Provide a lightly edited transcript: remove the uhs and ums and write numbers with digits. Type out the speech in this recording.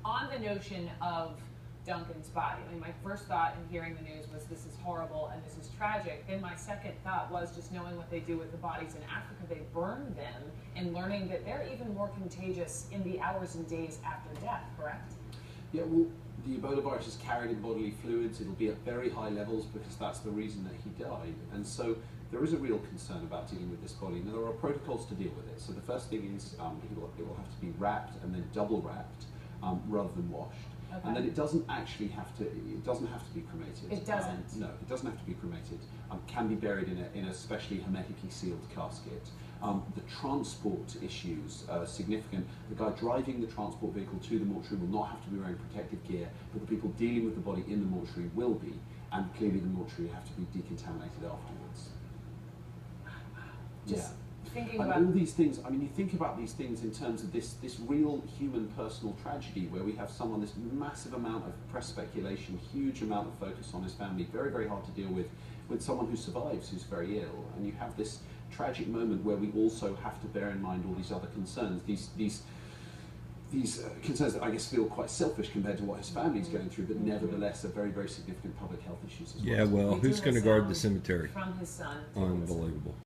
On the notion of Duncan's body, I mean, my first thought in hearing the news was this is horrible and this is tragic. Then my second thought was just knowing what they do with the bodies in Africa. They burn them, and learning that they're even more contagious in the hours and days after death, correct? Yeah, well, the Ebola virus is carried in bodily fluids. It'll be at very high levels because that's the reason that he died. And so there is a real concern about dealing with this body. Now, there are protocols to deal with it. So the first thing is it will have to be wrapped and then double wrapped rather than washed. Okay. And then it doesn't actually have to. It doesn't have to be cremated. It doesn't. No, it doesn't have to be cremated. Can be buried in a specially hermetically sealed casket. The transport issues are significant. The guy driving the transport vehicle to the mortuary will not have to be wearing protective gear, but the people dealing with the body in the mortuary will be, and clearly the mortuary have to be decontaminated afterwards. Just thinking and about all these things. I mean, you think about these things in terms of this real human personal tragedy where we have someone, this massive amount of press speculation, huge amount of focus on his family, very, very hard to deal with someone who survives, who's very ill, and you have this tragic moment where we also have to bear in mind all these other concerns, these concerns that I guess feel quite selfish compared to what his family's going through, but nevertheless are very, very significant public health issues as well. Yeah, well, who's going to guard the cemetery? From his son. Unbelievable.